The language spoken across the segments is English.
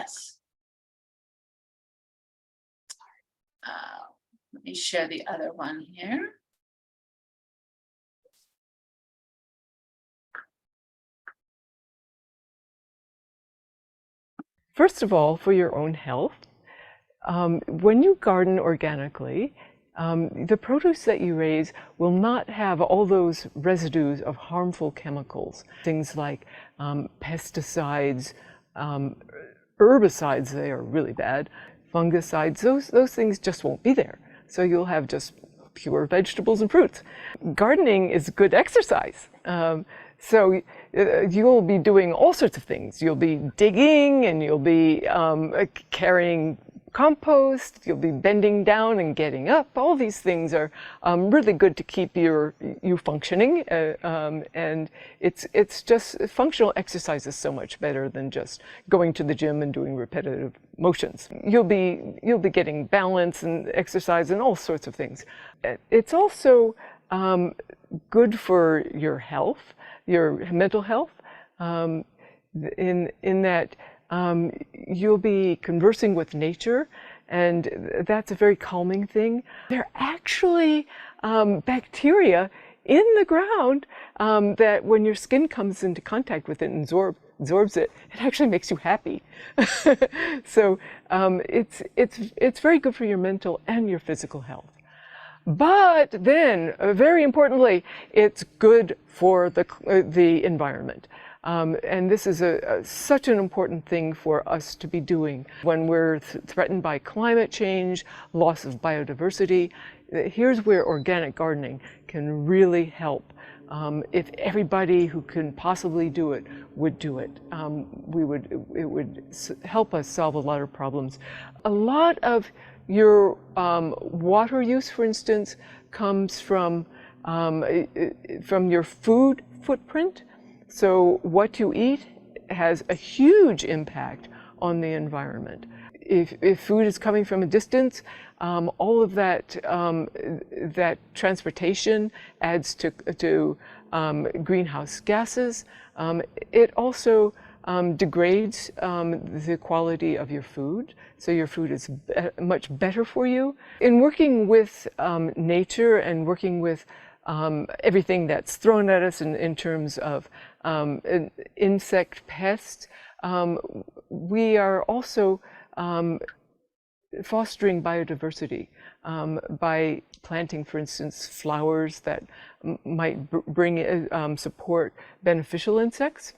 Yes. Let me share the other one here. First of all, for your own health, when you garden organically, the produce that you raise will not have all those residues of harmful chemicals, things like pesticides, herbicides, they are really bad, fungicides, those things just won't be there. So you'll have just pure vegetables and fruits. Gardening is good exercise. So you'll be doing all sorts of things. You'll be digging, and you'll be carrying compost, you'll be bending down and getting up. All these things are really good to keep you functioning, and it's just functional exercise is so much better than just going to the gym and doing repetitive motions. You'll be getting balance and exercise and all sorts of things. It's also good for your health, your mental health, in that you'll be conversing with nature, and that's a very calming thing. There are actually bacteria in the ground that when your skin comes into contact with it and absorbs it, it actually makes you happy. So it's very good for your mental and your physical health. But then, very importantly, it's good for the environment. And this is such an important thing for us to be doing when we're threatened by climate change, loss of biodiversity. Here's where organic gardening can really help. If everybody who can possibly do it would do it, it would help us solve a lot of problems. A lot of your water use, for instance, comes from your food footprint. So what you eat has a huge impact on the environment. If food is coming from a distance, all of that transportation adds to greenhouse gases. It also degrades the quality of your food, so your food is much better for you. In working with nature and working with everything that's thrown at us in terms of insect pests, we are also fostering biodiversity by planting, for instance, flowers that might support beneficial insects.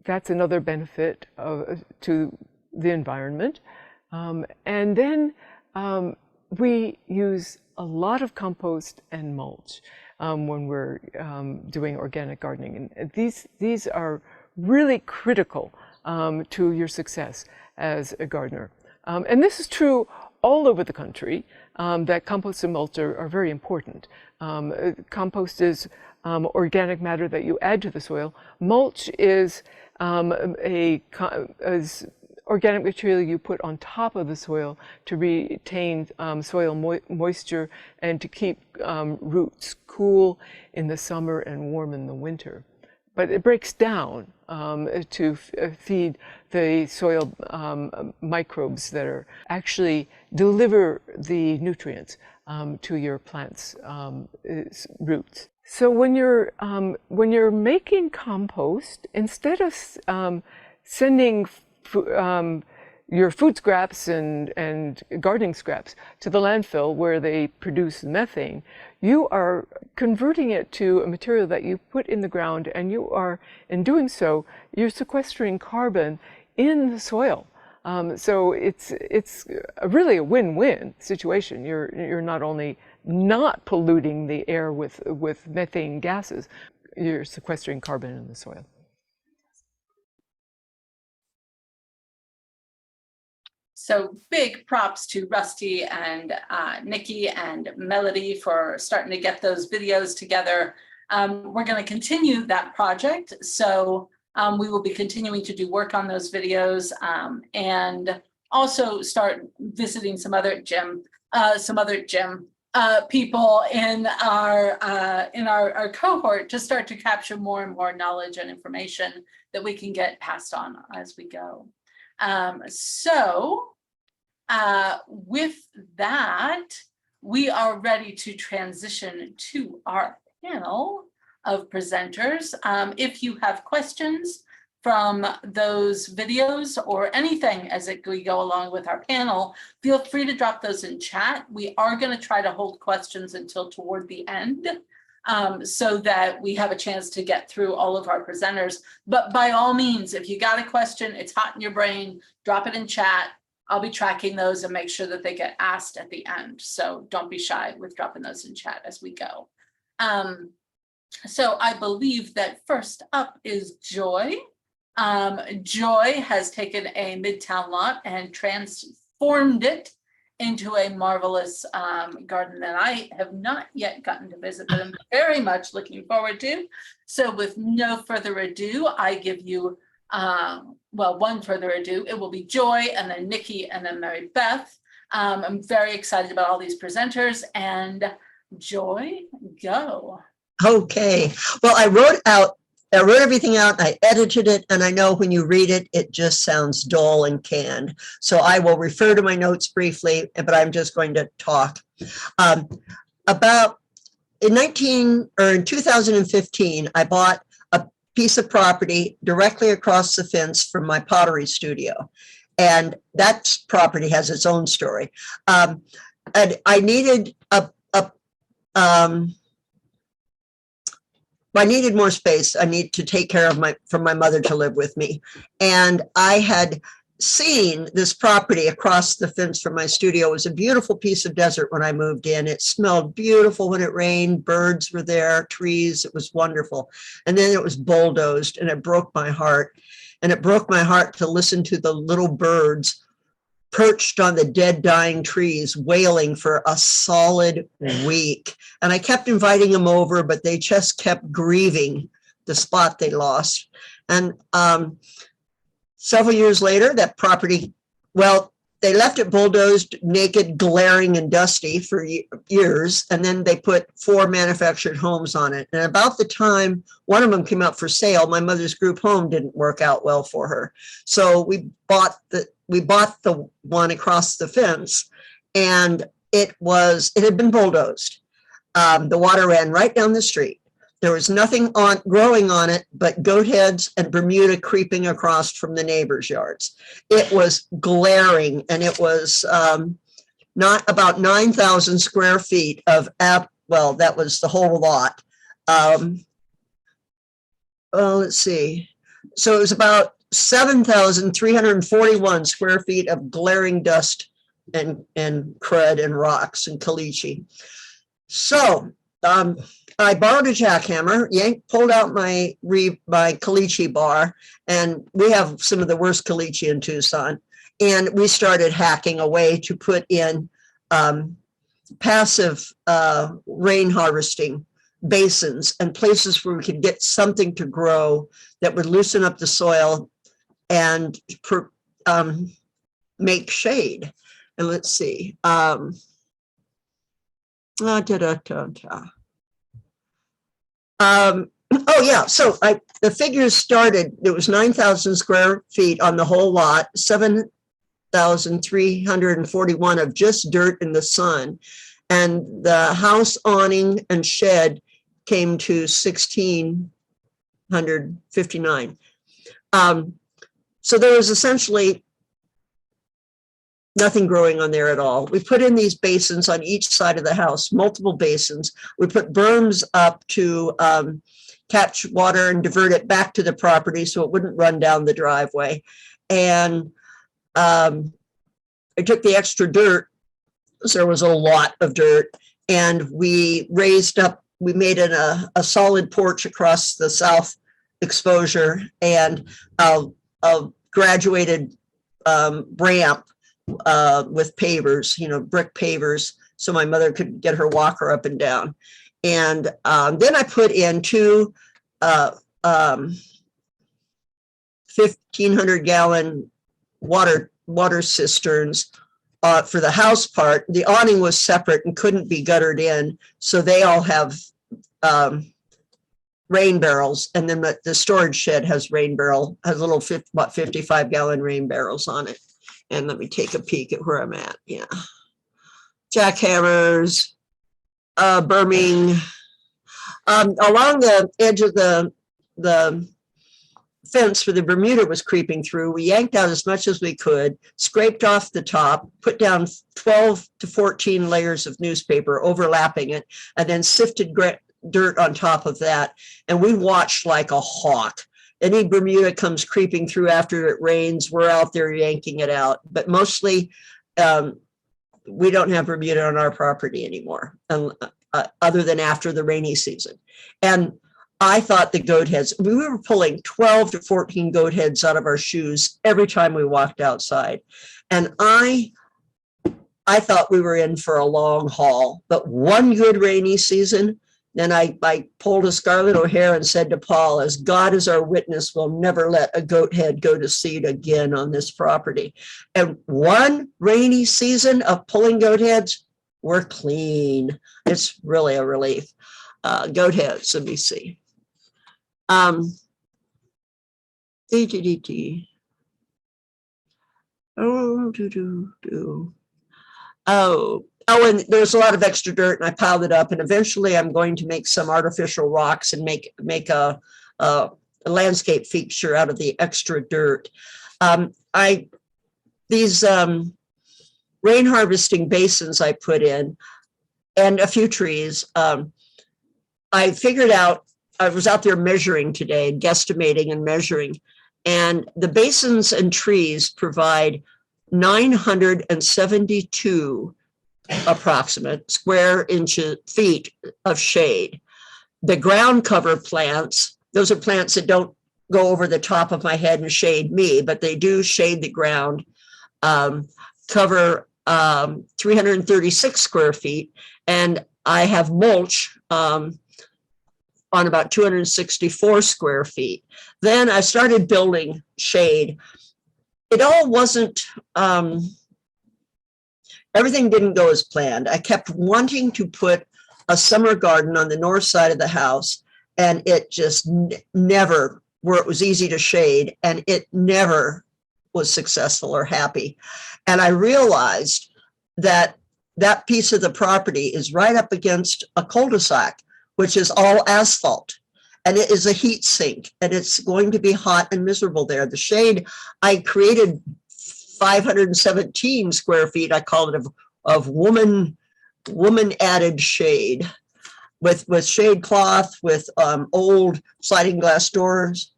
That's another benefit to the environment. And then we use a lot of compost and mulch when we're doing organic gardening. And these are really critical to your success as a gardener. And this is true all over the country, that compost and mulch are very important. Compost is organic matter that you add to the soil. Mulch is organic material you put on top of the soil to retain soil moisture and to keep roots cool in the summer and warm in the winter. But it breaks down to feed the soil microbes that are actually deliver the nutrients to your plant's roots. So when you're making compost, instead of sending your food scraps and gardening scraps to the landfill where they produce methane, you are converting it to a material that you put in the ground, and you are, in doing so, you're sequestering carbon in the soil. So it's really a win-win situation. You're not only not polluting the air with methane gases, you're sequestering carbon in the soil. So big props to Rusty and Nicci and Melody for starting to get those videos together. We're going to continue that project. So we will be continuing to do work on those videos and also start visiting some other gym people in our cohort to start to capture more and more knowledge and information that we can get passed on as we go. With that, we are ready to transition to our panel of presenters. If you have questions from those videos or anything as we go along with our panel, feel free to drop those in chat. We are going to try to hold questions until toward the end, so that we have a chance to get through all of our presenters. But by all means, if you got a question, it's hot in your brain, drop it in chat. I'll be tracking those and make sure that they get asked at the end. So don't be shy with dropping those in chat as we go. So I believe that first up is Joy. Joy has taken a Midtown lot and transformed it into a marvelous garden that I have not yet gotten to visit, but I'm very much looking forward to. So with no further ado, I give you, well, one further ado, it will be Joy and then Nicci and then Maribeth. I'm very excited about all these presenters, and Joy, go. Okay, well, I wrote everything out, I edited it, and I know when you read it, it just sounds dull and canned. So I will refer to my notes briefly, but I'm just going to talk. In 2015, I bought a piece of property directly across the fence from my pottery studio. And that property has its own story. And I needed I needed more space. I need to take care of my mother to live with me. And I had seen this property across the fence from my studio. It was a beautiful piece of desert when I moved in. It smelled beautiful when it rained. Birds were there, trees. It was wonderful. And then it was bulldozed, and it broke my heart. And it broke my heart to listen to the little birds perched on the dead, dying trees, wailing for a solid week. And I kept inviting them over, but they just kept grieving the spot they lost. And several years later, that property, well, they left it bulldozed, naked, glaring, and dusty for years. And then they put 4 manufactured homes on it. And about the time one of them came up for sale, my mother's group home didn't work out well for her. So we bought the one across the fence, and it had been bulldozed. The water ran right down the street. There was nothing growing on it but goat heads and Bermuda creeping across from the neighbors' yards. It was glaring, and it was not about 9,000 square feet of well, that was the whole lot. Let's see. So it was about 7,341 square feet of glaring dust and crud and rocks and caliche. So I borrowed a jackhammer, pulled out my caliche bar, and we have some of the worst caliche in Tucson. And we started hacking away to put in passive rain harvesting basins and places where we could get something to grow that would loosen up the soil and make shade. And let's see. Oh yeah, so the figures started, it was 9,000 square feet on the whole lot, 7,341 of just dirt in the sun. And the house awning and shed came to 1,659. So there was essentially nothing growing on there at all. We put in these basins on each side of the house, multiple basins. We put berms up to catch water and divert it back to the property so it wouldn't run down the driveway. And I took the extra dirt, so there was a lot of dirt, and we raised up, we made a solid porch across the south exposure and a graduated ramp with pavers, brick pavers, so my mother could get her walker up and down. And then I put in 2 1,500-gallon water cisterns for the house part. The awning was separate and couldn't be guttered in, so they all have rain barrels, and then the storage shed has has little 55-gallon rain barrels on it. And let me take a peek at where I'm at. Yeah. Jackhammers, burming. Along the edge of the fence where the Bermuda was creeping through, we yanked out as much as we could, scraped off the top, put down 12 to 14 layers of newspaper overlapping it, and then sifted dirt on top of that. And we watched like a hawk. Any Bermuda comes creeping through after it rains, we're out there yanking it out. But mostly, we don't have Bermuda on our property anymore, other than after the rainy season. And I thought the goat heads, we were pulling 12 to 14 goat heads out of our shoes every time we walked outside. And I thought we were in for a long haul, but one good rainy season, then I pulled a Scarlett O'Hare and said to Paul, as God is our witness, we'll never let a goat head go to seed again on this property. And one rainy season of pulling goat heads, we're clean. It's really a relief. Goat heads, let me see. Oh, and there's a lot of extra dirt, and I piled it up, and eventually I'm going to make some artificial rocks and make a landscape feature out of the extra dirt. These rain harvesting basins I put in, and a few trees. I figured out, I was out there measuring today, guesstimating and measuring, and the basins and trees provide 972 approximate square feet of shade. The ground cover plants, those are plants that don't go over the top of my head and shade me, but they do shade the ground, cover 336 square feet. And I have mulch on about 264 square feet. Then I started building shade. It all wasn't, everything didn't go as planned. I kept wanting to put a summer garden on the north side of the house, and it just never, where it was easy to shade, and it never was successful or happy. And I realized that that piece of the property is right up against a cul-de-sac, which is all asphalt, and it is a heat sink, and it's going to be hot and miserable there. The shade, I created 517 square feet, I call it, of woman added shade, with shade cloth, with old sliding glass doors,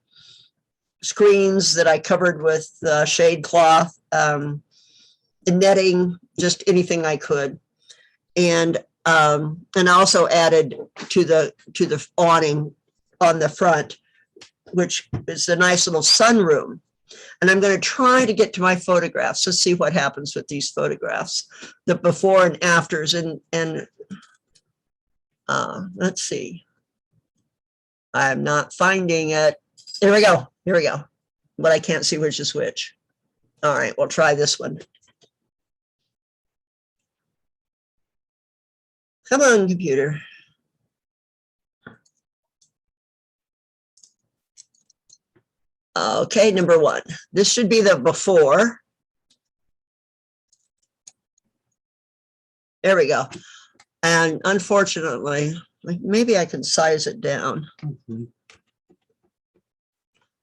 screens that I covered with shade cloth, netting, just anything I could. And also added to the awning on the front, which is a nice little sunroom. And I'm going to try to get to my photographs. Let's see what happens with these photographs, the before and afters. And let's see. I'm not finding it. Here we go. Here we go. But I can't see which is which. All right, we'll try this one. Come on, computer. Okay, number one. This should be the before. There we go. And unfortunately, maybe I can size it down. Mm-hmm.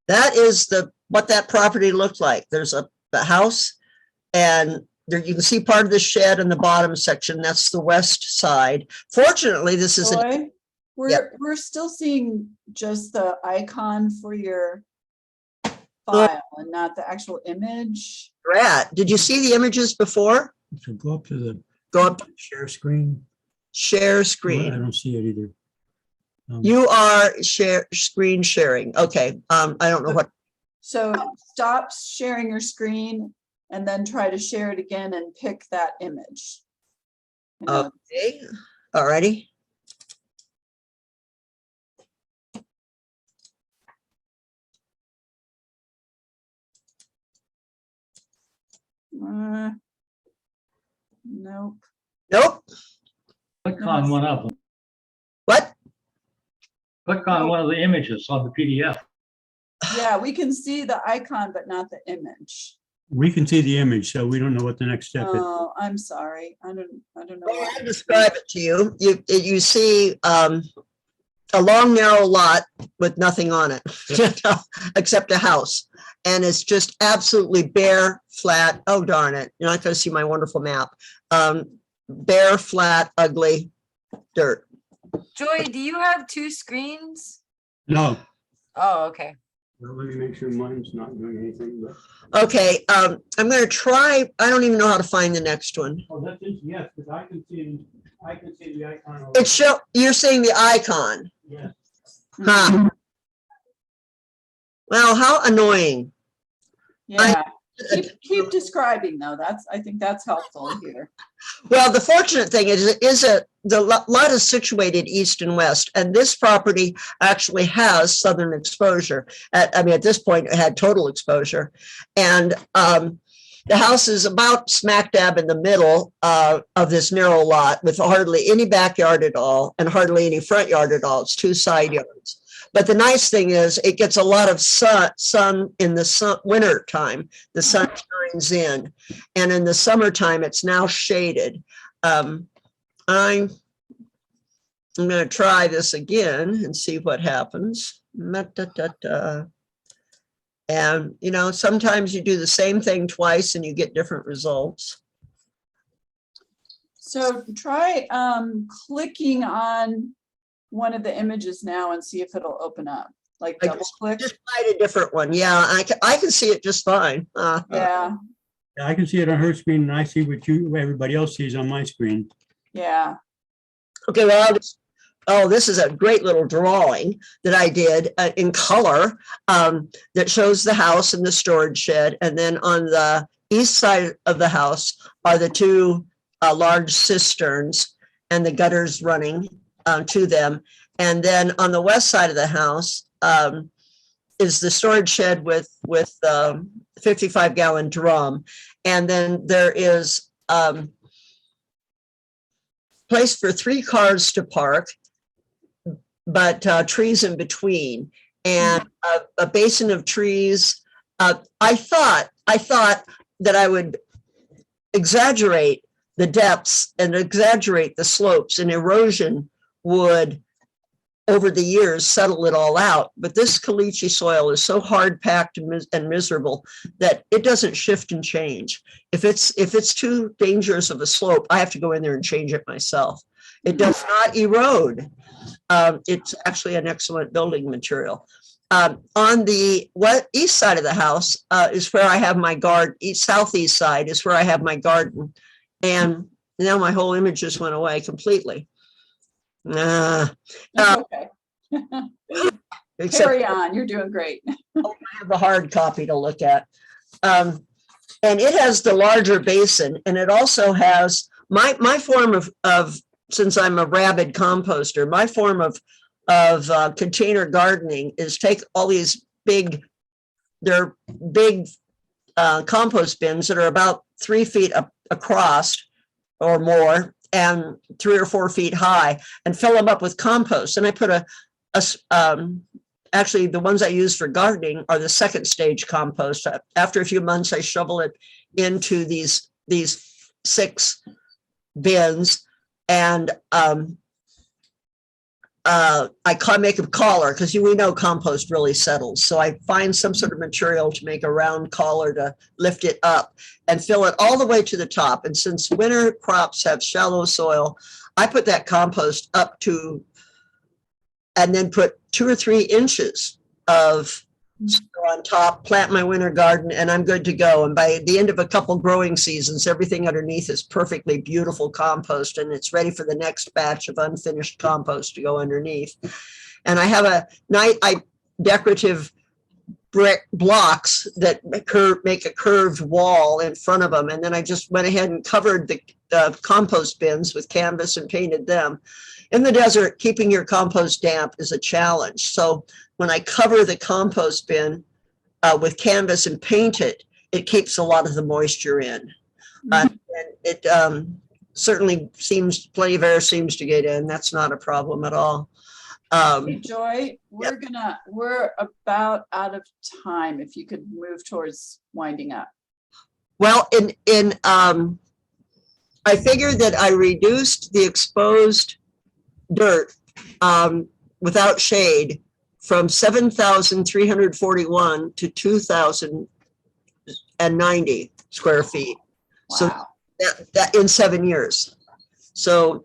That is what that property looked like. There's the house, and there you can see part of the shed in the bottom section. That's the west side. Fortunately, this is we're still seeing just the icon for your file and not the actual image. Did you see the images before? So go up to share screen. Share screen. I don't see it either. You are screen sharing. Okay. I don't know what. So stop sharing your screen and then try to share it again and pick that image. Okay. All righty. Nope. Nope. Click on one of them. What? Click on one of the images on the PDF. Yeah, we can see the icon, but not the image. We can see the image, so we don't know what the next step is. Oh, I'm sorry. I don't know. Well, I'll describe it to you. You see a long, narrow lot with nothing on it, except a house. And it's just absolutely bare, flat. Oh, darn it. You're not going to see my wonderful map. Bare, flat, ugly dirt. Joy, do you have two screens? No. Oh, okay. Well, let me make sure mine's not doing anything, but. Okay, I'm going to try. I don't even know how to find the next one. Oh, that's it. Yes, because I can see the icon. It's you're seeing the icon. Yes. Huh. Well, how annoying. Yeah, keep describing though. I think that's helpful here. Well, the fortunate thing is the lot is situated east and west, and this property actually has southern exposure. At this point, it had total exposure, and the house is about smack dab in the middle of this narrow lot with hardly any backyard at all and hardly any front yard at all. It's 2 side yards. But the nice thing is it gets a lot of sun in the winter time. The sun shines in, and in the summertime, it's now shaded. I'm going to try this again and see what happens. And, sometimes you do the same thing twice and you get different results. So try clicking on one of the images now and see if it'll open up. Like double click. Just find a different one. Yeah, I can see it just fine. Yeah, I can see it on her screen, and I see what everybody else sees on my screen. yeah. Okay, well, this is a great little drawing that I did in color that shows the house and the storage shed. And then on the east side of the house are the 2 large cisterns and the gutters running to them. And then on the west side of the house is the storage shed with 55-gallon drum. And then there is place for 3 cars to park, but trees in between, and a basin of trees. I thought that I would exaggerate the depths and exaggerate the slopes, and erosion would, over the years, settle it all out. But this caliche soil is so hard packed and miserable that it doesn't shift and change. If it's too dangerous of a slope, I have to go in there and change it myself. It does not erode. It's actually an excellent building material. On the east side of the house is where I have my garden. Southeast side is where I have my garden. And now my whole image just went away completely. That's okay. Carry on. You're doing great. I have the hard copy to look at. And it has the larger basin, and it also has my form of since I'm a rabid composter, my form of container gardening is take all these big compost bins that are about 3 feet across or more and 3 or 4 feet high, and fill them up with compost. And I put actually the ones I use for gardening are the second stage compost. After a few months, I shovel it into these 6 bins, and I make a collar, because we know compost really settles. So I find some sort of material to make a round collar to lift it up and fill it all the way to the top. And since winter crops have shallow soil, I put that compost up to, and then put 2 or 3 inches of soil on top, plant my winter garden, and I'm good to go. And by the end of a couple growing seasons, everything underneath is perfectly beautiful compost, and it's ready for the next batch of unfinished compost to go underneath. And I have decorative brick blocks that make a curved wall in front of them. And then I just went ahead and covered the compost bins with canvas and painted them. In the desert, keeping your compost damp is a challenge. So when I cover the compost bin with canvas and paint it, it keeps a lot of the moisture in. And it certainly plenty of air seems to get in. That's not a problem at all. Hey, Joy, we're about out of time. If you could move towards winding up. Well, I figured that I reduced the exposed dirt without shade from 7,341 to 2,090 square feet. So Wow. that in 7 years. So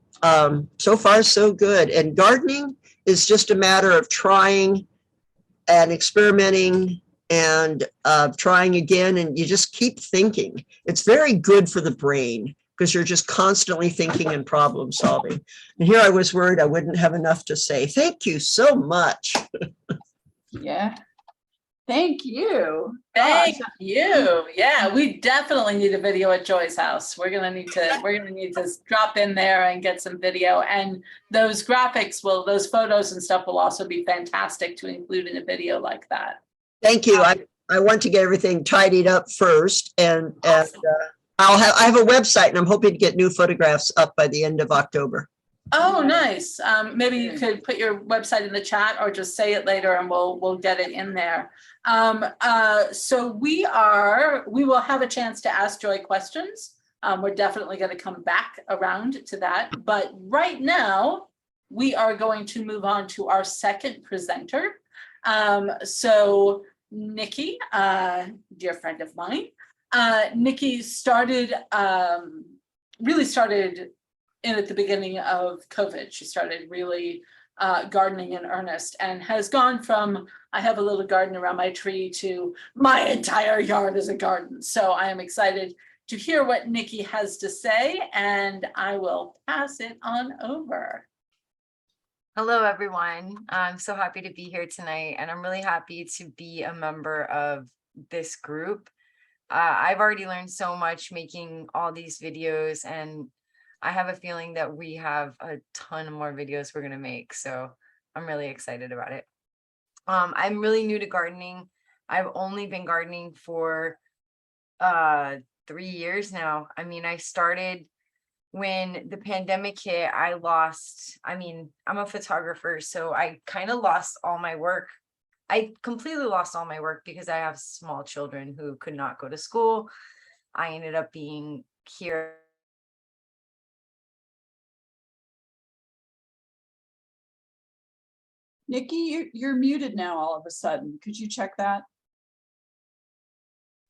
so far so good. And gardening is just a matter of trying and experimenting and trying again, and you just keep thinking. It's very good for the brain because you're just constantly thinking and problem solving. And here I was worried I wouldn't have enough to say. Thank you so much. Yeah. Thank you. Thank Gosh, you. Yeah, we definitely need a video at Joy's house. We're gonna need to drop in there and get some video. And those graphics those photos and stuff will also be fantastic to include in a video like that. Thank you. I want to get everything tidied up first, and Awesome. I have a website, and I'm hoping to get new photographs up by the end of October. Oh, nice. Maybe you could put your website in the chat or just say it later and we'll get it in there. So we will have a chance to ask Joy questions. We're definitely going to come back around to that. But right now, we are going to move on to our second presenter. So Nicci, dear friend of mine, Nicci really started at the beginning of COVID. She started really gardening in earnest and has gone from, I have a little garden around my tree, to my entire yard is a garden. So I am excited to hear what Nicci has to say, and I will pass it on over. Hello, everyone. I'm so happy to be here tonight, and I'm really happy to be a member of this group. I've already learned so much making all these videos, and I have a feeling that we have a ton more videos we're going to make. So I'm really excited about it. I'm really new to gardening. I've only been gardening for 3 years now. I mean, I started when the pandemic hit. I'm a photographer, so I kind of lost all my work. I completely lost all my work because I have small children who could not go to school. I ended up being here. Nicci, you're muted now all of a sudden. Could you check that?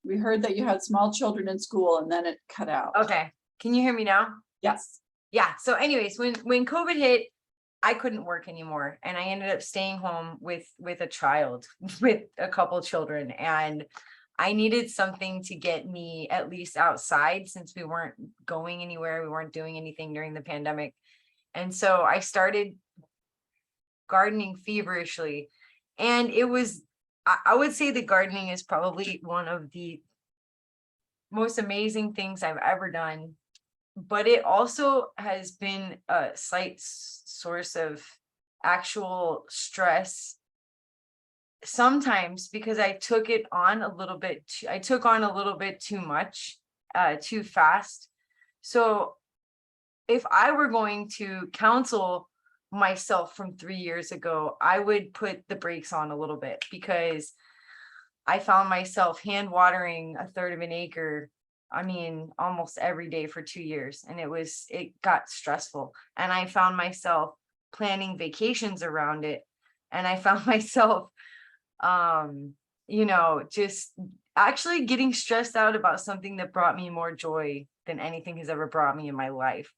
We heard that you had small children in school and then it cut out. Okay. Can you hear me now? Yes. Yeah. So anyways, when COVID hit, I couldn't work anymore. And I ended up staying home with a child, with a couple children. And I needed something to get me at least outside, since we weren't going anywhere. We weren't doing anything during the pandemic. And so I started gardening feverishly. And it was, I would say that gardening is probably one of the most amazing things I've ever done. But it also has been a slight source of actual stress sometimes, because I took on a little bit too much, too fast. So if I were going to counsel myself from 3 years ago, I would put the brakes on a little bit, because I found myself hand watering a third of an acre, almost every day for 2 years. And it got stressful. And I found myself planning vacations around it. And I found myself, just actually getting stressed out about something that brought me more joy than anything has ever brought me in my life.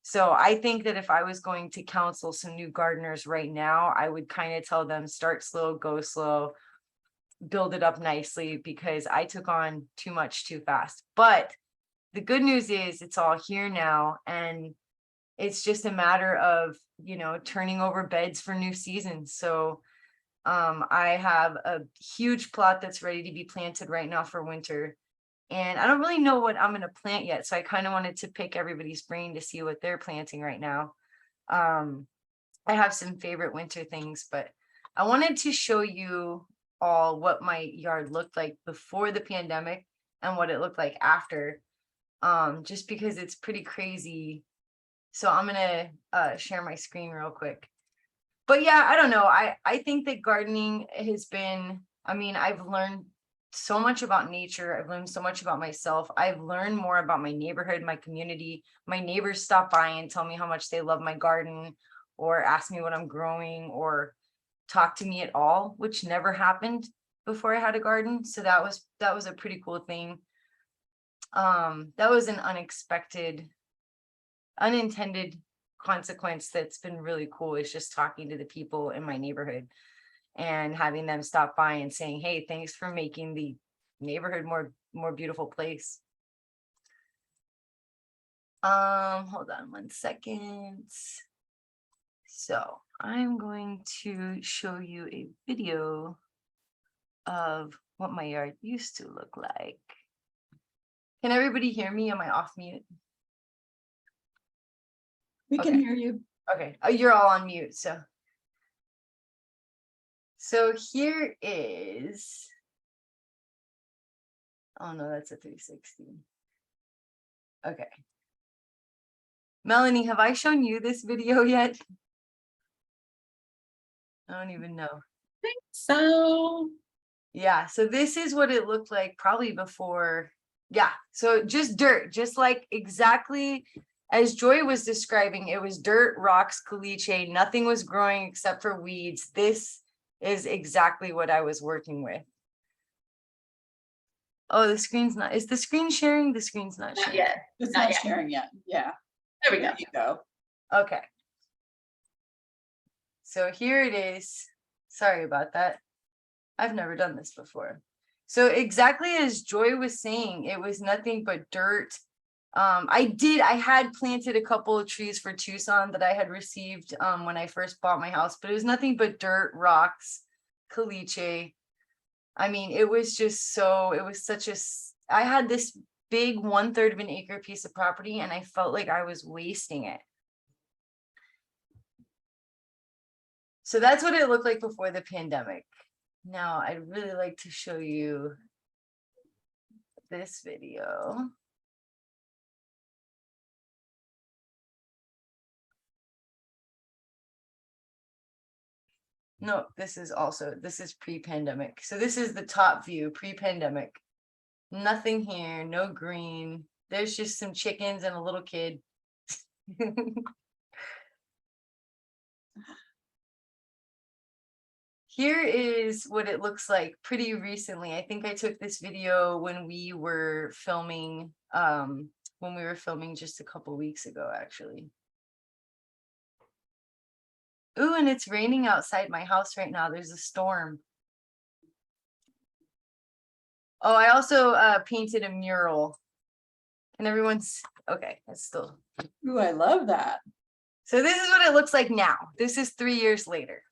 So I think that if I was going to counsel some new gardeners right now, I would kind of tell them, start slow, go slow, build it up nicely, because I took on too much too fast. But the good news is it's all here now, and it's just a matter of, turning over beds for new seasons. So I have a huge plot that's ready to be planted right now for winter. And I don't really know what I'm going to plant yet. So I kind of wanted to pick everybody's brain to see what they're planting right now. I have some favorite winter things, but I wanted to show you all what my yard looked like before the pandemic and what it looked like after, just because it's pretty crazy. So I'm going to share my screen real quick. but yeah, I don't know. I think that gardening has been, I mean, I've learned so much about nature. I've learned so much about myself. I've learned more about my neighborhood, my community. My neighbors stop by and tell me how much they love my garden, or ask me what I'm growing, or talk to me at all, which never happened before I had a garden. So that was a pretty cool thing. That was an unintended consequence that's been really cool, is just talking to the people in my neighborhood and having them stop by and saying, hey, thanks for making the neighborhood more beautiful place. Hold on one second. So I'm going to show you a video of what my yard used to look like. Can everybody hear me? Am I off mute? We can Okay. hear you. Okay, oh, you're all on mute, so here is, oh no, that's a 360. Okay. Melanie, have I shown you this video yet? I don't even know. So Yeah, so this is what it looked like probably before. Yeah, so just dirt, just like exactly as Joy was describing. It was dirt, rocks, caliche, nothing was growing except for weeds. This is exactly what I was working with. Oh, the screen's not, is the screen sharing? The screen's not not sharing. yet. It's Not not yet. sharing yet. Yeah. There we go. There you go. Okay. So here it is. Sorry about that. I've never done this before. So exactly as Joy was saying, it was nothing but dirt. I had planted a couple of trees for Tucson that I had received when I first bought my house, but it was nothing but dirt, rocks, caliche. I mean, it was just so, it was such a, I had this big 1/3 of an acre piece of property and I felt like I was wasting it. So that's what it looked like before the pandemic. Now, I'd really like to show you this video. No, this is pre-pandemic. So this is the top view, pre-pandemic. Nothing here, no green. There's just some chickens and a little kid. Here is what it looks like pretty recently. I think I took this video when we were filming just a couple weeks ago, actually. Ooh, and it's raining outside my house right now. There's a storm. Oh, I also painted a mural. And everyone's okay, it's still. Ooh, I love that. So this is what it looks like now. This is 3 years later.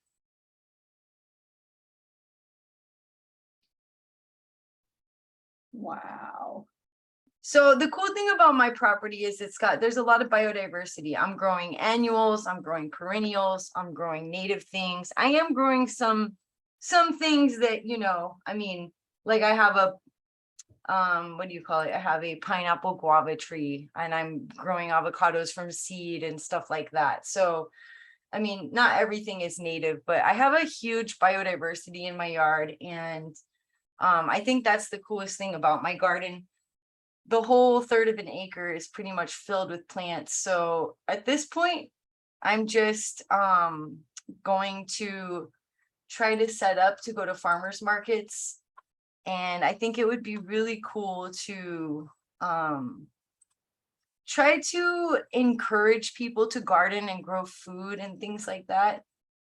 Wow. So the cool thing about my property is there's a lot of biodiversity. I'm growing annuals, I'm growing perennials, I'm growing native things. I am growing some things that, you know, I mean, like I have a, what do you call it? I have a pineapple guava tree and I'm growing avocados from seed and stuff like that. So, I mean, not everything is native, but I have a huge biodiversity in my yard. And I think that's the coolest thing about my garden. The whole 1/3 of an acre is pretty much filled with plants. So at this point, I'm just going to try to set up to go to farmers markets. And I think it would be really cool to try to encourage people to garden and grow food and things like that,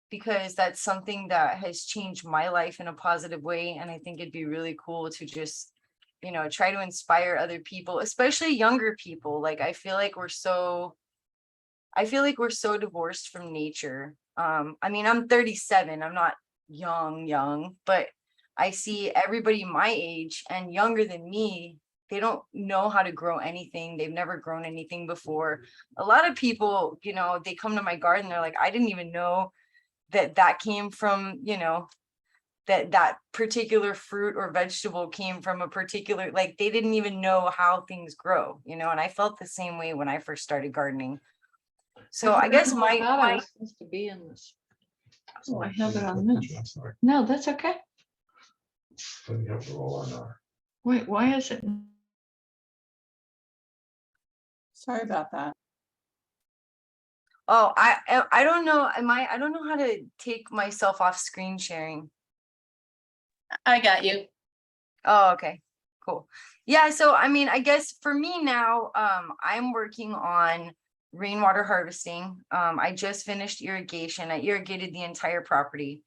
because that's something that has changed my life in a positive way. And I think it'd be really cool to just, you know, try to inspire other people, especially younger people. Like, I feel like we're so divorced from nature. I mean, I'm 37, I'm not young, but I see everybody my age and younger than me, they don't know how to grow anything. They've never grown anything before. A lot of people, you know, they come to my garden, they're like, I didn't even know that came from, you know, that particular fruit or vegetable came from a particular, like, they didn't even know how things grow, you know. And I felt the same way when I first started gardening. So I guess I thought I was supposed to be in this Oh, I have it on this. No, that's okay. Wait, why is it? Sorry about that. Oh, I don't know. I don't know how to take myself off screen sharing. I got you. Oh, okay, cool. Yeah, so I mean, I guess for me now, I'm working on rainwater harvesting. I just finished irrigation. I irrigated the entire property.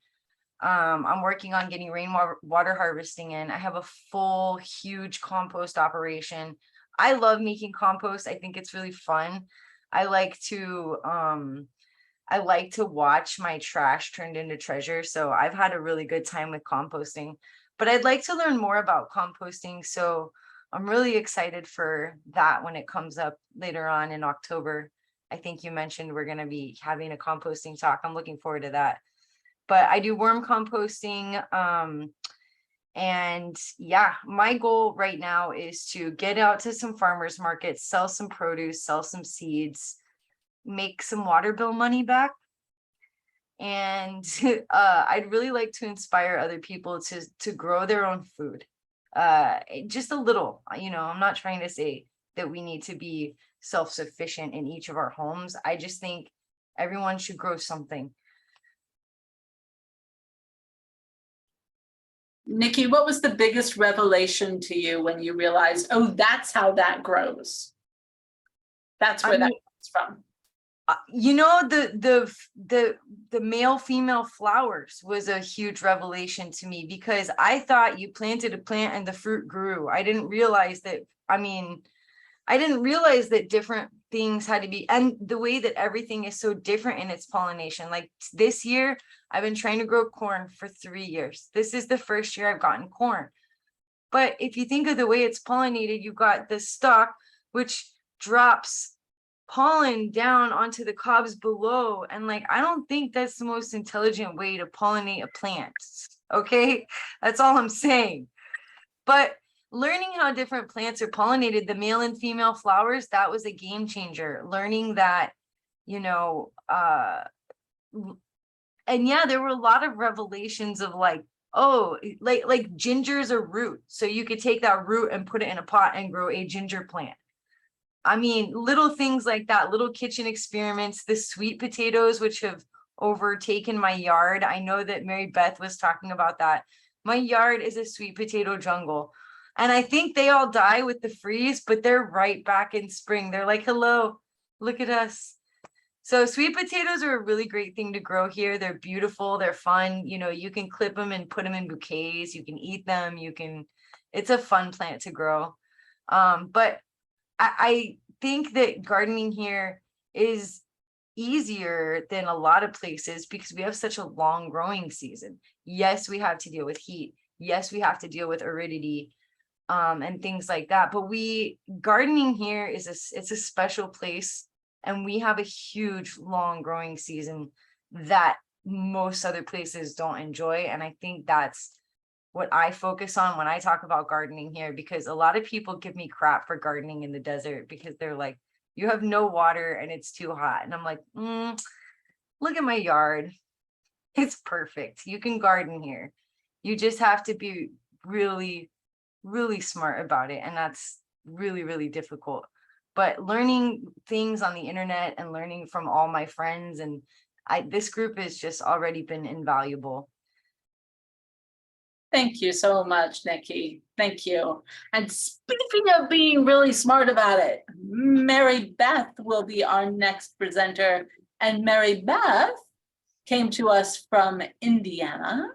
I'm working on getting rainwater harvesting in. I have a full, huge compost operation. I love making compost. I think it's really fun. I like to watch my trash turned into treasure. So I've had a really good time with composting, but I'd like to learn more about composting. So I'm really excited for that when it comes up later on in October. I think you mentioned we're going to be having a composting talk. I'm looking forward to that. But I do worm composting. And yeah, my goal right now is to get out to some farmers markets, sell some produce, sell some seeds, make some water bill money back. And I'd really like to inspire other people to grow their own food. Just a little, I'm not trying to say that we need to be self-sufficient in each of our homes. I just think everyone should grow something. Nicci, what was the biggest revelation to you when you realized, oh, that's how that grows? That's where that comes from. The male female flowers was a huge revelation to me, because I thought you planted a plant and the fruit grew. I didn't realize that different things had to be, and the way that everything is so different in its pollination. Like this year, I've been trying to grow corn for 3 years. This is the first year I've gotten corn. But if you think of the way it's pollinated, you've got the stalk, which drops pollen down onto the cobs below. And like, I don't think that's the most intelligent way to pollinate a plant. Okay, that's all I'm saying. But learning how different plants are pollinated, the male and female flowers, that was a game changer. Learning that, and yeah, there were a lot of revelations of like, oh, like ginger's a root. So you could take that root and put it in a pot and grow a ginger plant. I mean, little things like that, little kitchen experiments, the sweet potatoes, which have overtaken my yard. I know that Maribeth was talking about that. My yard is a sweet potato jungle. And I think they all die with the freeze, but they're right back in spring. They're like, hello, look at us. So sweet potatoes are a really great thing to grow here. They're beautiful. They're fun. You can clip them and put them in bouquets. You can eat them. It's a fun plant to grow. But I think that gardening here is easier than a lot of places because we have such a long growing season. Yes, we have to deal with heat. Yes, we have to deal with aridity and things like that. But gardening here it's a special place, and we have a huge long growing season that most other places don't enjoy. And I think that's what I focus on when I talk about gardening here, because a lot of people give me crap for gardening in the desert because they're like, you have no water and it's too hot. And I'm like, look at my yard. It's perfect. You can garden here. You just have to be really, really smart about it. And that's really, really difficult. But learning things on the internet and learning from all my friends, and this group has just already been invaluable. Thank you so much, Nicci. Thank you. And speaking of being really smart about it, Maribeth will be our next presenter. And Maribeth came to us from Indiana.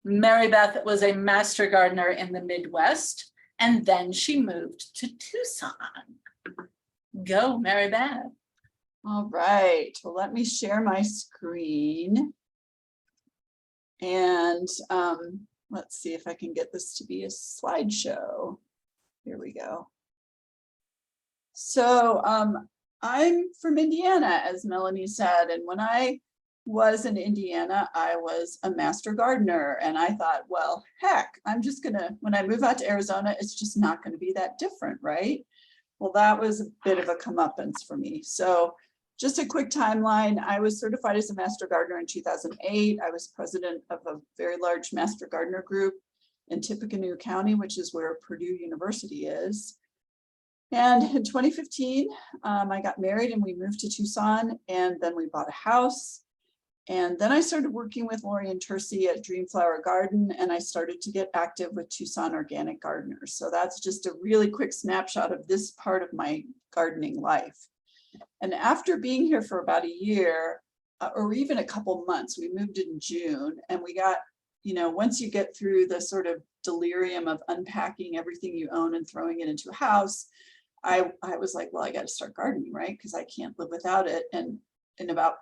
Maribeth was a master gardener in the Midwest, and then she moved to Tucson. Go, Maribeth. All right, well, let me share my screen. And let's see if I can get this to be a slideshow. Here we go. So I'm from Indiana, as Melanie said, and when I was in Indiana, I was a master gardener, and I thought, well, heck, I'm just gonna, when I move out to Arizona, it's just not gonna be that different, right? Well, that was a bit of a comeuppance for me. So just a quick timeline. I was certified as a master gardener in 2008. I was president of a very large master gardener group in Tippecanoe County, which is where Purdue University is. And in 2015, I got married and we moved to Tucson, and then we bought a house. And then I started working with Lori and Tercy at Dreamflower Garden, and I started to get active with Tucson Organic Gardeners. So that's just a really quick snapshot of this part of my gardening life. And after being here for about a year, or even a couple months, we moved in June, and we got, you know, once you get through the sort of delirium of unpacking everything you own and throwing it into a house, I was like, well, I got to start gardening, right? Because I can't live without it. And in about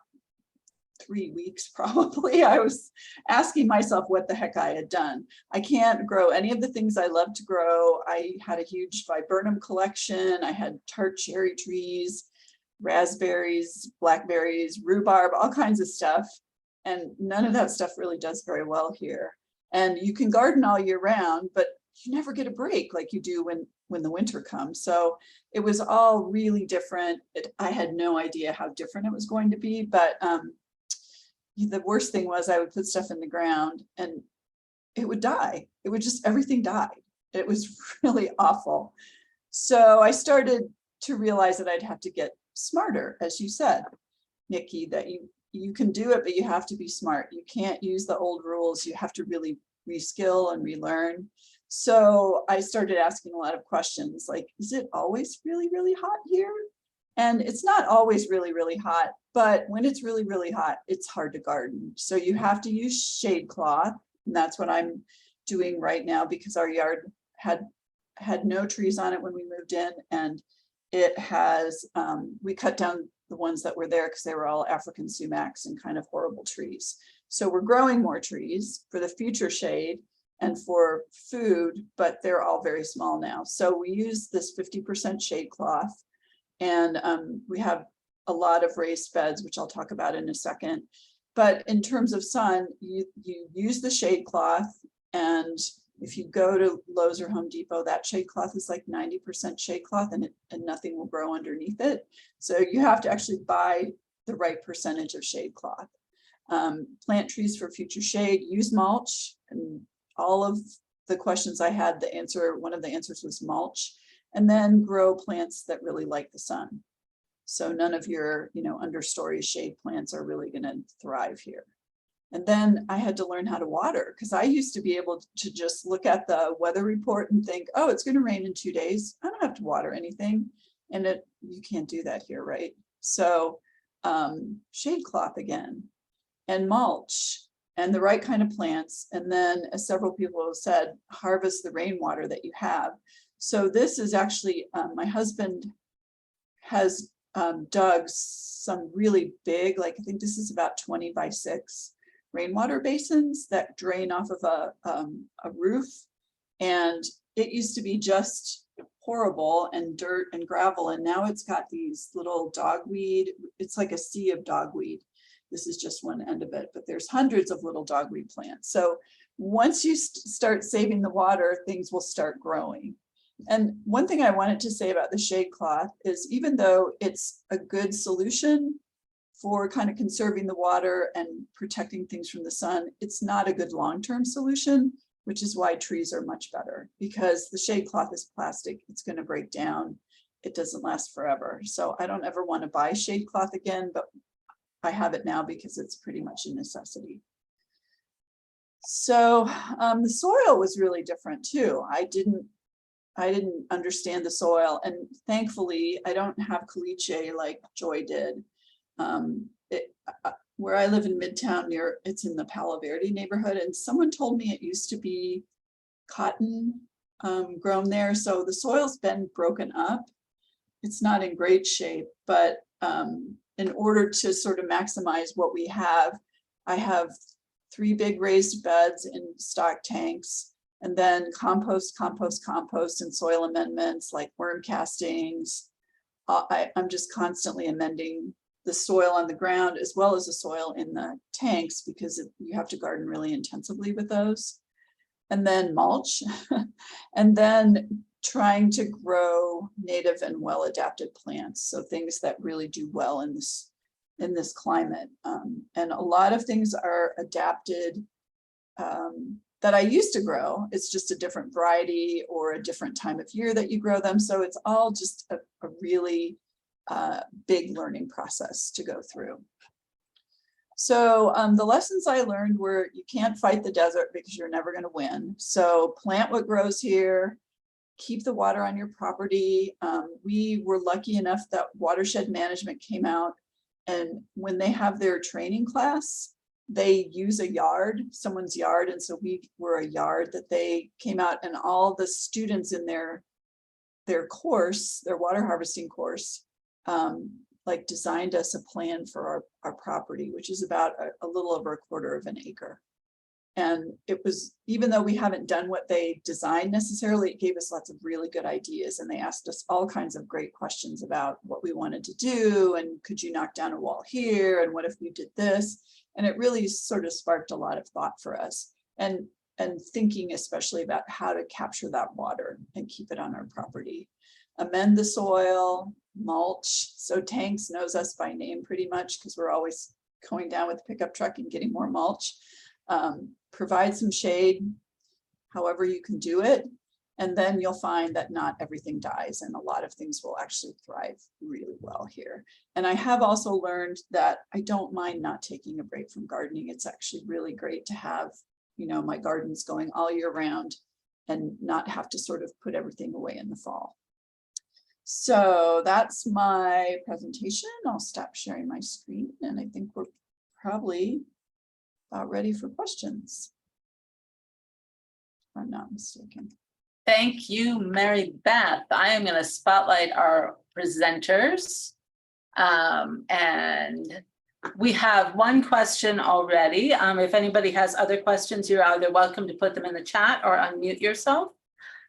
3 weeks, probably, I was asking myself what the heck I had done. I can't grow any of the things I love to grow. I had a huge viburnum collection. I had tart cherry trees, raspberries, blackberries, rhubarb, all kinds of stuff. And none of that stuff really does very well here. And you can garden all year round, but you never get a break like you do when the winter comes. So it was all really different. I had no idea how different it was going to be, but the worst thing was I would put stuff in the ground and it would die. It would just, everything died. It was really awful. So I started to realize that I'd have to get smarter, as you said, Nicci, that you can do it, but you have to be smart. You can't use the old rules. You have to really reskill and relearn. So I started asking a lot of questions like, is it always really, really hot here? And it's not always really, really hot, but when it's really, really hot, it's hard to garden. So you have to use shade cloth. And that's what I'm doing right now, because our yard had no trees on it when we moved in. And it has, we cut down the ones that were there because they were all African sumacs and kind of horrible trees. So we're growing more trees for the future shade and for food, but they're all very small now. So we use this 50% shade cloth. And we have a lot of raised beds, which I'll talk about in a second. But in terms of sun, you use the shade cloth. And if you go to Lowe's or Home Depot, that shade cloth is like 90% shade cloth, and nothing will grow underneath it. So you have to actually buy the right percentage of shade cloth. Plant trees for future shade, use mulch. And all of the questions I had, one of the answers was mulch. And then grow plants that really like the sun. So none of your, understory shade plants are really going to thrive here. And then I had to learn how to water, because I used to be able to just look at the weather report and think, oh, it's going to rain in 2 days. I don't have to water anything. And you can't do that here, right? So shade cloth again, and mulch, and the right kind of plants. And then, as several people have said, harvest the rainwater that you have. So this is actually, my husband has dug some really big, like I think this is about 20 by 6 rainwater basins that drain off of a roof. And it used to be just horrible and dirt and gravel. And now it's got these little dogweed. It's like a sea of dogweed. This is just one end of it, but there's hundreds of little dogweed plants. So once you start saving the water, things will start growing. And one thing I wanted to say about the shade cloth is, even though it's a good solution for kind of conserving the water and protecting things from the sun, it's not a good long-term solution, which is why trees are much better, because the shade cloth is plastic. It's going to break down. It doesn't last forever. So I don't ever want to buy shade cloth again, but I have it now because it's pretty much a necessity. So the soil was really different too. I didn't understand the soil, and thankfully I don't have caliche like Joy did. Where I live in Midtown, it's in the Palo Verde neighborhood, and someone told me it used to be cotton grown there. So the soil's been broken up. It's not in great shape, but in order to sort of maximize what we have, I have 3 big raised beds in stock tanks, and then compost, and soil amendments like worm castings. I'm just constantly amending the soil on the ground as well as the soil in the tanks, because you have to garden really intensively with those. And then mulch, and then trying to grow native and well-adapted plants. So things that really do well in this climate. And a lot of things are adapted that I used to grow. It's just a different variety or a different time of year that you grow them. So it's all just a really big learning process to go through. So the lessons I learned were you can't fight the desert because you're never going to win. So plant what grows here, keep the water on your property. We were lucky enough that watershed management came out, and when they have their training class, they use a yard, someone's yard. And so we were a yard that they came out, and all the students in their course, their water harvesting course, like designed us a plan for our property, which is about a little over 1/4 of an acre. And it was, even though we haven't done what they designed necessarily, it gave us lots of really good ideas. And they asked us all kinds of great questions about what we wanted to do. And could you knock down a wall here? And what if we did this? And it really sort of sparked a lot of thought for us. And thinking especially about how to capture that water and keep it on our property. Amend the soil, mulch. So Tanks knows us by name pretty much because we're always going down with the pickup truck and getting more mulch. Provide some shade, however you can do it. And then you'll find that not everything dies and a lot of things will actually thrive really well here. And I have also learned that I don't mind not taking a break from gardening. It's actually really great to have, you know, my gardens going all year round and not have to sort of put everything away in the fall. So that's my presentation. I'll stop sharing my screen, and I think we're probably about ready for questions, if I'm not mistaken. Thank you, Maribeth. I am going to spotlight our presenters. And we have one question already. If anybody has other questions, you're either welcome to put them in the chat or unmute yourself.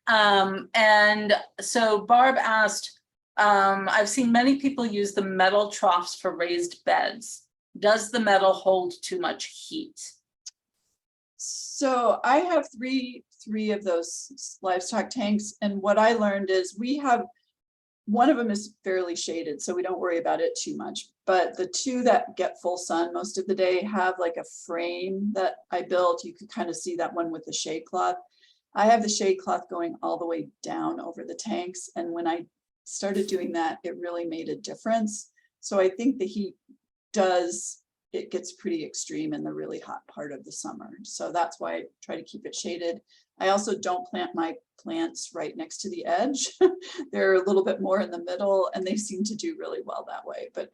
And so Barb asked, I've seen many people use the metal troughs for raised beds. Does the metal hold too much heat? So I have three of those livestock tanks. And what I learned is we have, one of them is fairly shaded, so we don't worry about it too much. But the two that get full sun most of the day have like a frame that I built. You could kind of see that one with the shade cloth. I have the shade cloth going all the way down over the tanks. And when I started doing that, it really made a difference. So I think the heat it gets pretty extreme in the really hot part of the summer. So that's why I try to keep it shaded. I also don't plant my plants right next to the edge. They're a little bit more in the middle, and they seem to do really well that way. But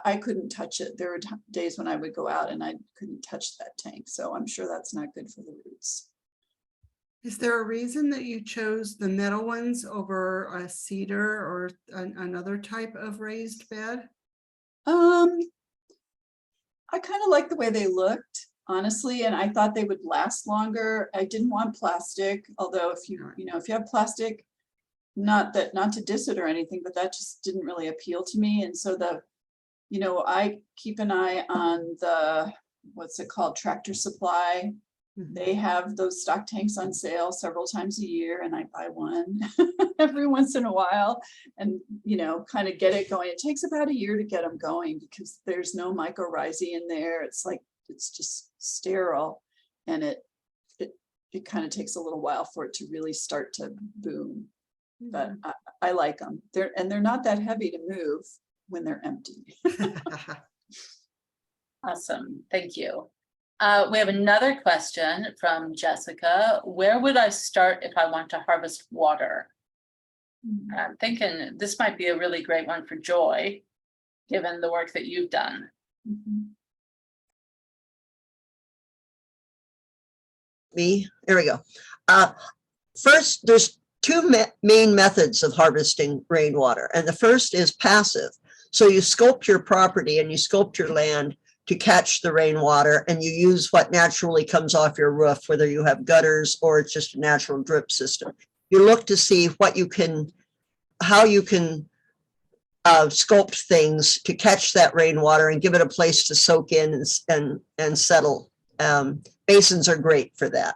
I couldn't touch it. There were days when I would go out and I couldn't touch that tank. So I'm sure that's not good for the roots. Is there a reason that you chose the metal ones over a cedar or another type of raised bed? I kind of like the way they looked, honestly, and I thought they would last longer. I didn't want plastic, although if you have plastic, not to diss it or anything, but that just didn't really appeal to me. And so I keep an eye on the, what's it called, Tractor Supply. They have those stock tanks on sale several times a year, and I buy one every once in a while and, kind of get it going. It takes about a year to get them going because there's no mycorrhizae in there. It's just sterile, and it kind of takes a little while for it to really start to boom. But I like them. They're not that heavy to move when they're empty. Awesome, thank you. We have another question from Jessica. Where would I start if I want to harvest water? I'm thinking this might be a really great one for Joy, given the work that you've done. Me, there we go. First, there's two main methods of harvesting rainwater. And the first is passive. So you sculpt your property and you sculpt your land to catch the rainwater, and you use what naturally comes off your roof, whether you have gutters or it's just a natural drip system. You look to see how you can sculpt things to catch that rainwater and give it a place to soak in and settle. Basins are great for that.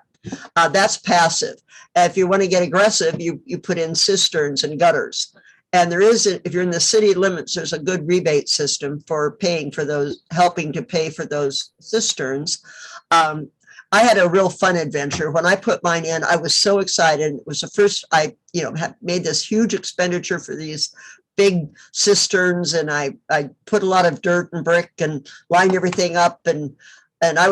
That's passive. If you want to get aggressive, you put in cisterns and gutters. And there is, if you're in the city limits, there's a good rebate system for paying for those, helping to pay for those cisterns. I had a real fun adventure. When I put mine in, I was so excited. It was the first, I had made this huge expenditure for these big cisterns, and I put a lot of dirt and brick and lined everything up, and that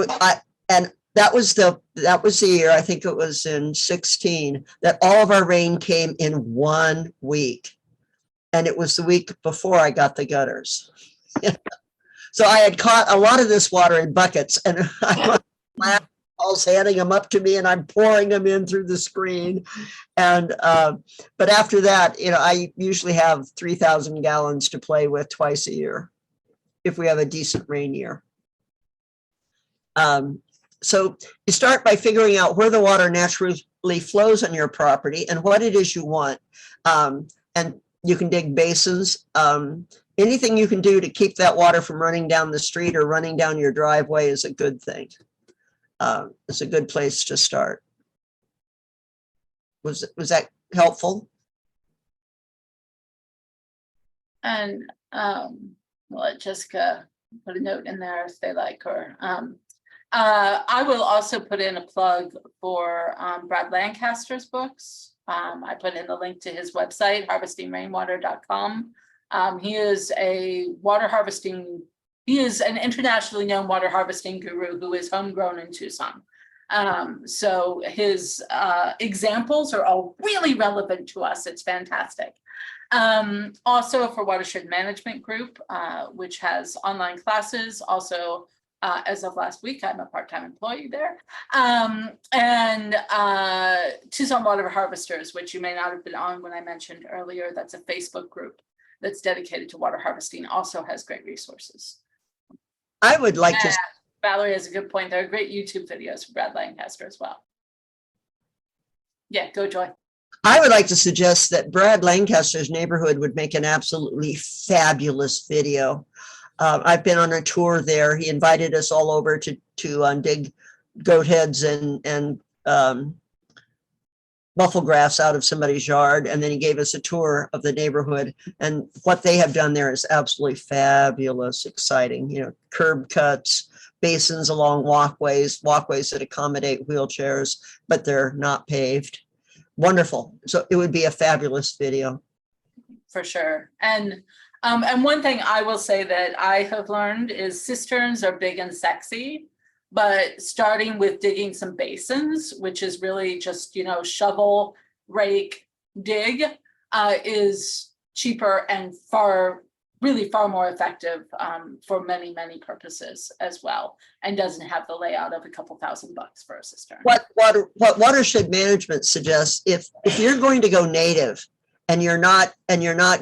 was the year, I think it was in 16, that all of our rain came in 1 week. And it was the week before I got the gutters. So I had caught a lot of this water in buckets, and my all's handing them up to me, and I'm pouring them in through the screen. And but after that, I usually have 3,000 gallons to play with twice a year if we have a decent rain year. So you start by figuring out where the water naturally flows on your property and what it is you want. And you can dig basins. Anything you can do to keep that water from running down the street or running down your driveway is a good thing. It's a good place to start. Was that helpful? And we'll let Jessica put a note in there if they like her. I will also put in a plug for Brad Lancaster's books. I put in the link to his website, harvestingrainwater.com. He is he is an internationally known water harvesting guru who is homegrown in Tucson. So his examples are all really relevant to us. It's fantastic. Also for Watershed Management Group, which has online classes. Also, as of last week, I'm a part-time employee there. And Tucson Water Harvesters, which you may not have been on when I mentioned earlier, that's a Facebook group that's dedicated to water harvesting, also has great resources. I would like to. Valerie has a good point. There are great YouTube videos for Brad Lancaster as well. Yeah, go Joy. I would like to suggest that Brad Lancaster's neighborhood would make an absolutely fabulous video. I've been on a tour there. He invited us all over to dig goat heads and buffalo grass out of somebody's yard. And then he gave us a tour of the neighborhood, and what they have done there is absolutely fabulous, exciting, curb cuts, basins along walkways that accommodate wheelchairs, but they're not paved. Wonderful. So it would be a fabulous video. For sure. And one thing I will say that I have learned is cisterns are big and sexy, but starting with digging some basins, which is really just, shovel, rake, dig, is cheaper and really far more effective for many, many purposes as well, and doesn't have the layout of a couple $1,000 for a cistern. What watershed management suggests, if you're going to go native, and you're not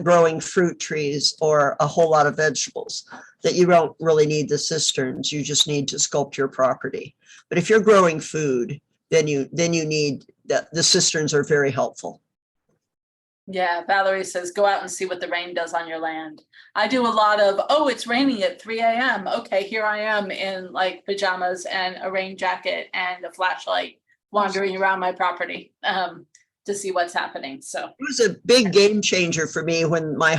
growing fruit trees or a whole lot of vegetables, that you don't really need the cisterns. You just need to sculpt your property. But if you're growing food, then you need the cisterns are very helpful. Yeah, Valerie says, go out and see what the rain does on your land. I do a lot of, oh, it's raining at 3 a.m. Okay, here I am in like pajamas and a rain jacket and a flashlight wandering around my property. To see what's happening. So it was a big game changer for me when I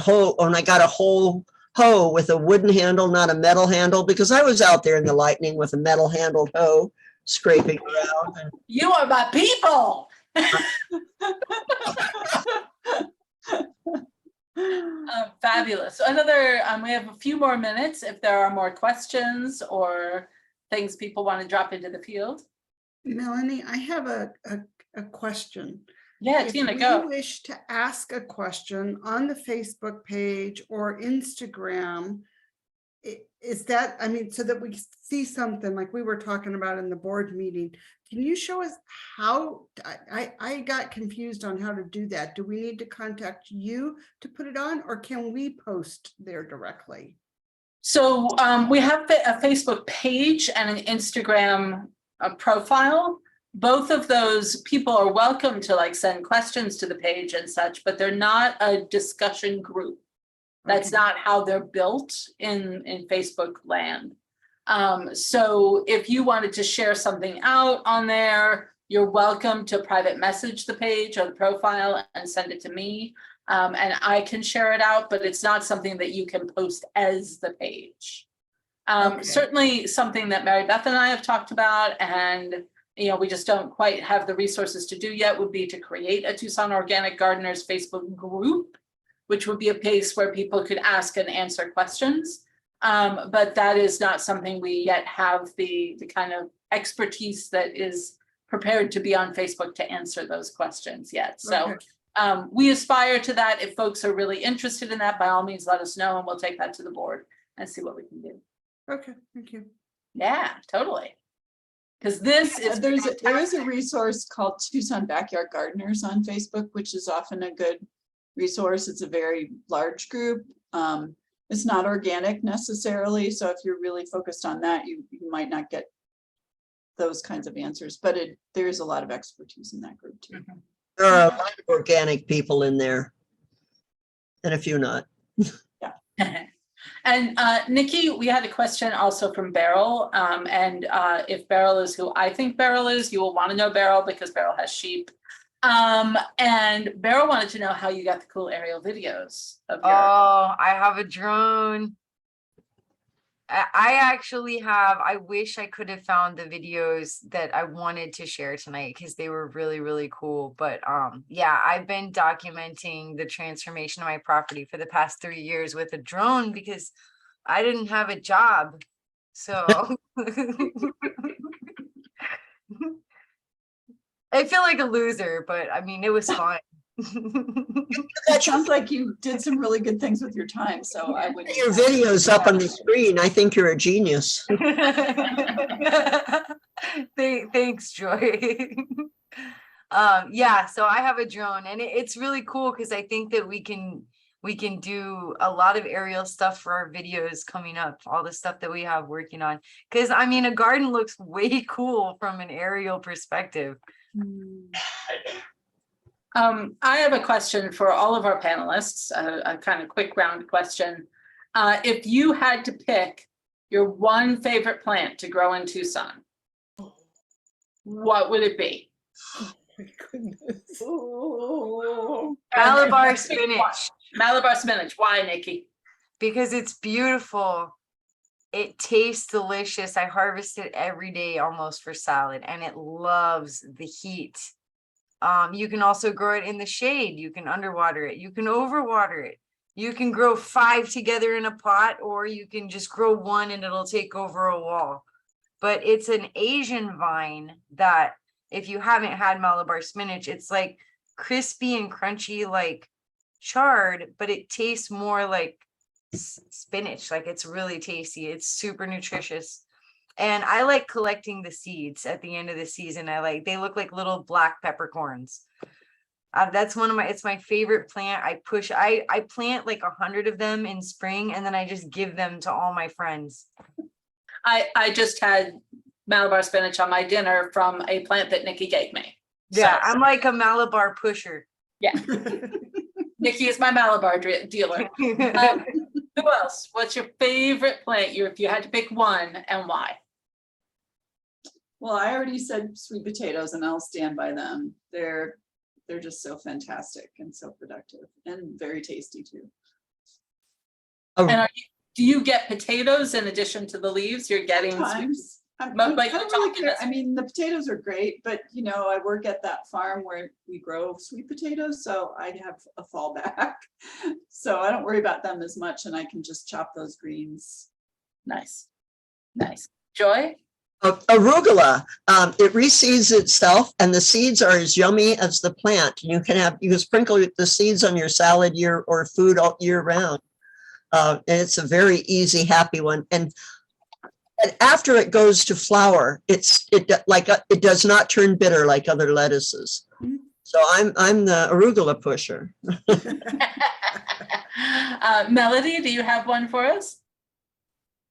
got a whole hoe with a wooden handle, not a metal handle, because I was out there in the lightning with a metal handled hoe scraping around. You are my people. Fabulous. So we have a few more minutes if there are more questions or things people want to drop into the field. Melanie, I have a question. Yeah, Tina, go. If you wish to ask a question on the Facebook page or Instagram, is that, so that we see something like we were talking about in the board meeting, can you show us how? I got confused on how to do that. Do we need to contact you to put it on, or can we post there directly? So we have a Facebook page and an Instagram profile. Both of those people are welcome to send questions to the page and such, but they're not a discussion group. That's not how they're built in Facebook land. So if you wanted to share something out on there, you're welcome to private message the page or the profile and send it to me. And I can share it out, but it's not something that you can post as the page. Okay. Certainly something that Maribeth and I have talked about, and we just don't quite have the resources to do yet, would be to create a Tucson Organic Gardeners Facebook group, which would be a place where people could ask and answer questions. But that is not something we yet have the kind of expertise that is prepared to be on Facebook to answer those questions yet. So we aspire to that. If folks are really interested in that, by all means, let us know and we'll take that to the board and see what we can do. Okay, thank you. Yeah, totally. Because this is There is a resource called Tucson Backyard Gardeners on Facebook, which is often a good resource. It's a very large group. It's not organic necessarily, so if you're really focused on that, you might not get those kinds of answers, but there is a lot of expertise in that group too. There are a lot of organic people in there and a few not. And Nicci, we had a question also from Beryl. And if Beryl is who I think Beryl is, you will want to know Beryl because Beryl has sheep. And Beryl wanted to know how you got the cool aerial videos of your. Oh, I have a drone. I actually have, I wish I could have found the videos that I wanted to share tonight because they were really, really cool. But yeah, I've been documenting the transformation of my property for the past 3 years with a drone because I didn't have a job. So I feel like a loser, but I mean, it was fun. It sounds like you did some really good things with your time, so I would. Your video's up on the screen. I think you're a genius. Thanks, Joy. Yeah, so I have a drone and it's really cool because I think that we can do a lot of aerial stuff for our videos coming up, all the stuff that we have working on. Because I mean, a garden looks way cool from an aerial perspective. I have a question for all of our panelists, a kind of quick round question. If you had to pick your one favorite plant to grow in Tucson, what would it be? Oh my goodness. Malabar spinach. Malabar spinach. Why, Nicci? Because it's beautiful. It tastes delicious. I harvest it every day almost for salad, and it loves the heat. You can also grow it in the shade. You can underwater it. You can overwater it. You can grow 5 together in a pot, or you can just grow one and it'll take over a wall. But it's an Asian vine that if you haven't had Malabar spinach, it's like crispy and crunchy like chard, but it tastes more like spinach. Like it's really tasty. It's super nutritious. And I like collecting the seeds at the end of the season. They look like little black peppercorns. That's it's my favorite plant. I plant like 100 of them in spring, and then I just give them to all my friends. I just had Malabar spinach on my dinner from a plant that Nicci gave me. Yeah, So, I'm like a Malabar pusher. yeah. Nicci is my Malabar dealer. Who else? What's your favorite plant? If you had to pick one, and why? Well, I already said sweet potatoes, and I'll stand by them. They're just so fantastic and so productive and very tasty too. And do you get potatoes in addition to the leaves? You're getting Sometimes. I But don't you're really talking care. this- I mean, the potatoes are great, but I work at that farm where we grow sweet potatoes, so I have a fallback. So I don't worry about them as much, and I can just chop those greens. Nice. Nice. Joy? Arugula, it reseeds itself, and the seeds are as yummy as the plant. You can sprinkle the seeds on your salad or food all year round. And it's a very easy, happy one. And after it goes to flower, it does not turn bitter like other lettuces. So I'm the arugula pusher. Melody, do you have one for us?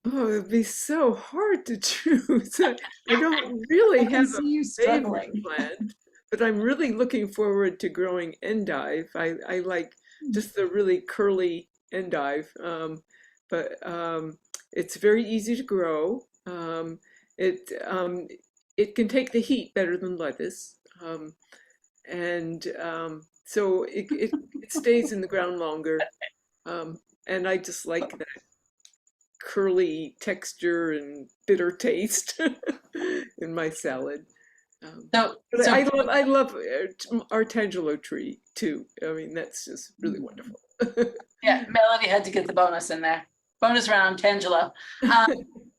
Oh, it'd be so hard to choose. I don't really I can have see you a favorite struggling. plant, but I'm really looking forward to growing endive. I like just the really curly endive, but it's very easy to grow. it can take the heat better than lettuce. So it stays in the ground longer. And I just like that curly texture and bitter taste in my salad. But I love our tangelo tree too. I mean, that's just really wonderful. Yeah, Melody had to get the bonus in there. Bonus round, Tangelo.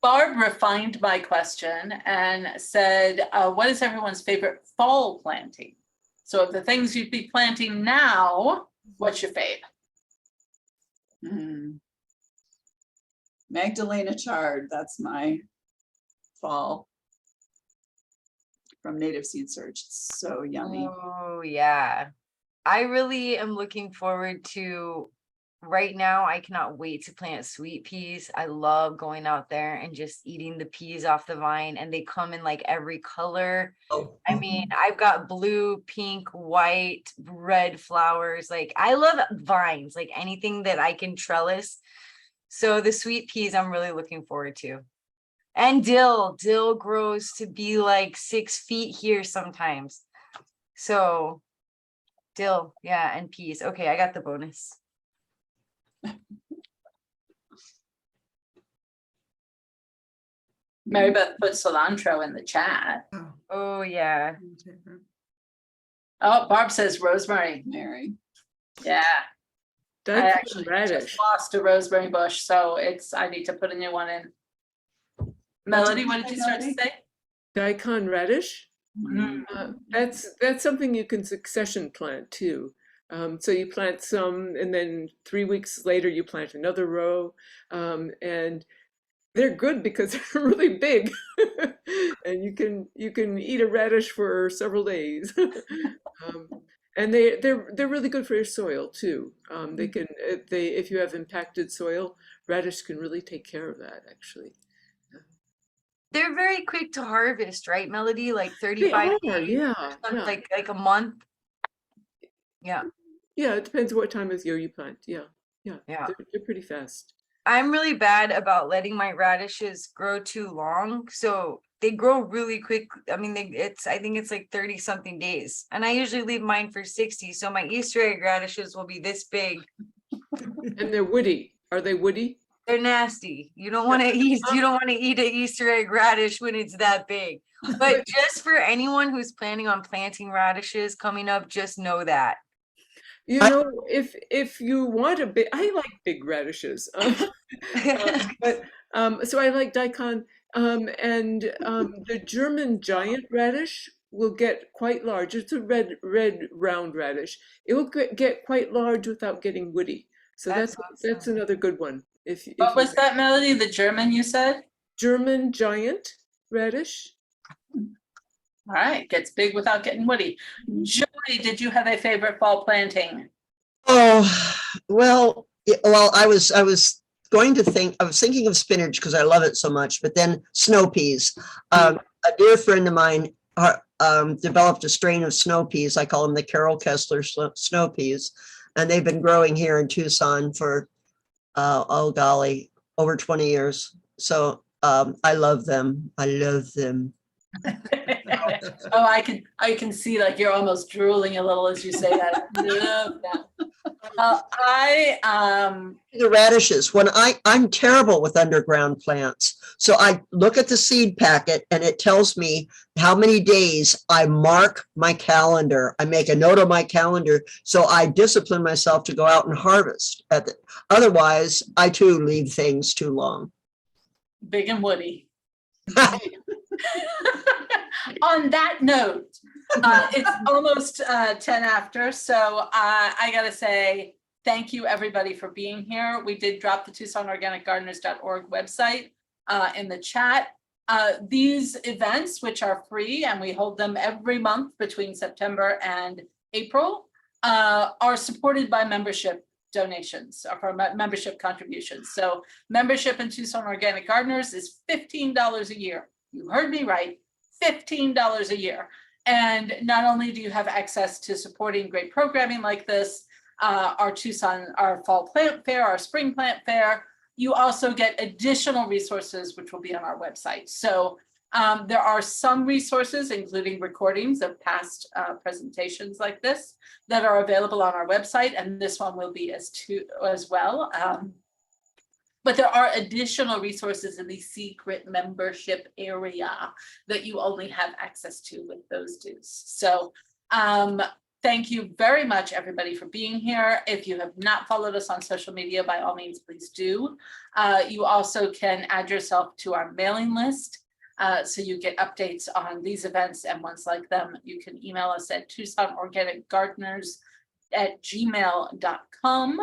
Barb refined my question and said, what is everyone's favorite fall planting? So of the things you'd be planting now, what's your fave? Magdalena chard, that's my fall from Native Seed Search. It's so yummy. Oh yeah. I really am looking forward to, right now, I cannot wait to plant sweet peas. I love going out there and just eating the peas off the vine, and they come in like every color. I mean, I've got blue, pink, white, red flowers. Like, I love vines, like anything that I can trellis. So the sweet peas I'm really looking forward to. And dill grows to be like 6 feet here sometimes. So dill, yeah, and peas. Okay, I got the bonus. Maribeth put cilantro in the chat. Oh yeah. Oh, Barb says rosemary. Mary. Yeah. I Daikon actually radish. just lost a rosemary bush, so I need to put a new one in. Melody, what did you start to say? Daikon radish. Mm. That's something you can succession plant too. So you plant some, and then 3 weeks later you plant another row, and they're good because they're really big, and you can eat a radish for several days. And they're really good for your soil too. If you have impacted soil, radish can really take care of that actually. They're very quick to harvest, right, Melody? Like They 35 are, days, yeah. like a month. Yeah. Yeah, it depends what time of year you plant. Yeah. Yeah. They're pretty fast. I'm really bad about letting my radishes grow too long, so they grow really quick. I mean, I think it's like 30 something days, and I usually leave mine for 60. So my Easter egg radishes will be this big. And they're woody. Are they woody? They're nasty. You don't want to eat. You don't want to eat an Easter egg radish when it's that big. But just for anyone who's planning on planting radishes coming up, just know that. You know, if you want a big, I like big radishes. So I like daikon, and the German giant radish will get quite large. It's a red round radish. It will get quite large without getting woody. So that's awesome. another good one. What was that, Melody? The German you said? German giant radish. All right, gets big without getting woody. Joy, did you have a favorite fall planting? Oh, well, I was thinking of spinach because I love it so much, but then snow peas. A dear friend of mine developed a strain of snow peas. I call them the Carol Kessler snow peas, and they've been growing here in Tucson for oh golly, over 20 years. So I love them. I love them. Oh, I can see like you're almost drooling a little as you say that. Love them. The radishes, when I'm terrible with underground plants. So I look at the seed packet and it tells me how many days I mark my calendar. I make a note on my calendar. So I discipline myself to go out and harvest. Otherwise, I too leave things too long. Big and woody. On that note, it's almost 10 after, so I gotta say thank you everybody for being here. We did drop the TucsonOrganicGardeners.org website in the chat. These events, which are free and we hold them every month between September and April, are supported by membership donations or membership contributions. So membership in Tucson Organic Gardeners is $15 a year. You heard me right, $15 a year. And not only do you have access to supporting great programming like this, our fall plant fair, our spring plant fair, you also get additional resources which will be on our website. So There are some resources, including recordings of past presentations like this, that are available on our website, and this one will be as well. But there are additional resources in the secret membership area that you only have access to with those dues. So thank you very much, everybody, for being here. If you have not followed us on social media, by all means, please do. You also can add yourself to our mailing list. So you get updates on these events and ones like them. You can email us at TucsonOrganicGardeners@gmail.com.